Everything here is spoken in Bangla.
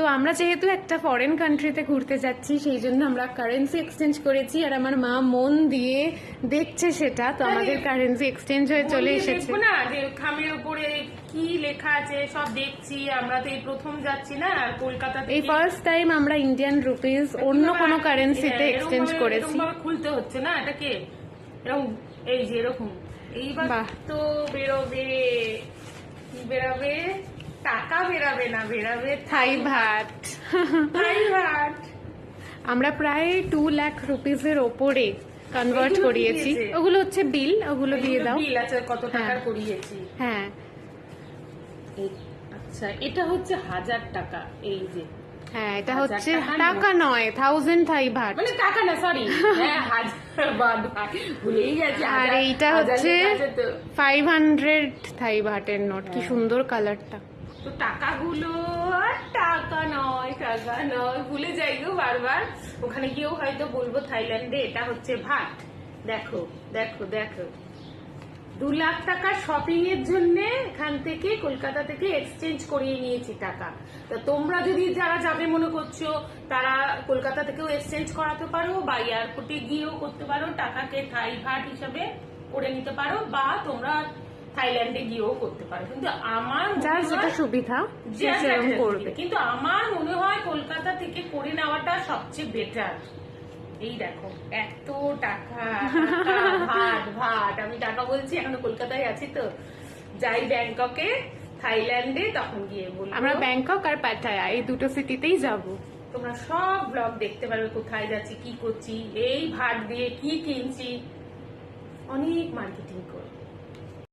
তো আমরা যেহেতু একটা ফরেন কান্ট্রিতে ঘুরতে যাচ্ছি সেই জন্য আমরা কারেন্সি এক্সচেঞ্জ করেছি, আর আমার মা মন দিয়ে দেখছে সেটা, তো আমাদের কারেন্সি এক্সচেঞ্জ হয়ে চলে এসেছে। দেখবো না যে খামের উপরে কি লেখা আছে সব দেখছি, আমরা তো এই প্রথম যাচ্ছি না, আর কলকাতা এই ফার্স্ট টাইম আমরা ইন্ডিয়ান রুপিস অন্য কোনো কারেন্সিতে এক্সচেঞ্জ করেছি। খুলতে হচ্ছে না এটাকে, এরকম এই যে এরকম। এইবার তো বেরোবে, কি বেরোবে? টাকা বেরাবে না, বেরাবে থাই ভাট। থাই ভাট। আমরা প্রায় 2 লাখ রুপিসের ওপরে কনভার্ট করিয়েছি। ওগুলো হচ্ছে বিল, ওগুলো দিয়ে দাও। বিল আছে কত টাকার করিয়েছি। হ্যাঁ আচ্ছা, এটা হচ্ছে 1000 টাকা। এই যে হ্যাঁ, এটা হচ্ছে টাকা নয়, 1000 থাই ভাট, মানে টাকা না, সরি। হ্যাঁ, 1000 বাদ, ভুলেই গেছি। আর এইটা হচ্ছে 500 থাই ভাটের নোট। কি সুন্দর কালারটা। তো টাকাগুলো আর টাকা নয়, টাকা নয়, ভুলে যাই গো বারবার। ওখানে গিয়েও হয়তো বলবো থাইল্যান্ডে এটা হচ্ছে ভাট। দেখো দেখো দেখো, 2 লাখ টাকার শপিং এর জন্য এখান থেকে কলকাতা থেকে এক্সচেঞ্জ করিয়ে নিয়েছি টাকা। তো তোমরা যদি যারা যাবে মনে করছো তারা কলকাতা থেকেও এক্সচেঞ্জ করাতে পারো, বা এয়ারপোর্টে গিয়েও করতে পারো, টাকাকে থাই ভাট হিসাবে করে নিতে পারো, বা তোমরা থাইল্যান্ডে গিয়েও করতে পারো। কিন্তু আমার যার যেটা সুবিধা সেরকম করবে। কিন্তু আমার মনে হয় কলকাতা থেকে করে নেওয়াটা সবচেয়ে বেটার। এই দেখো এত টাকা, ভাট ভাট, আমি টাকা বলছি, এখনো কলকাতায় আছি তো, যাই ব্যাংককে থাইল্যান্ডে তখন গিয়ে বলবো। আমরা ব্যাংকক আর পাটায়া এই দুটো সিটিতেই যাব। তোমরা সব ব্লগ দেখতে পারবে, কোথায় যাচ্ছি, কি করছি, এই ভাট দিয়ে কি কিনছি, অনেক মার্কেটিং করছি।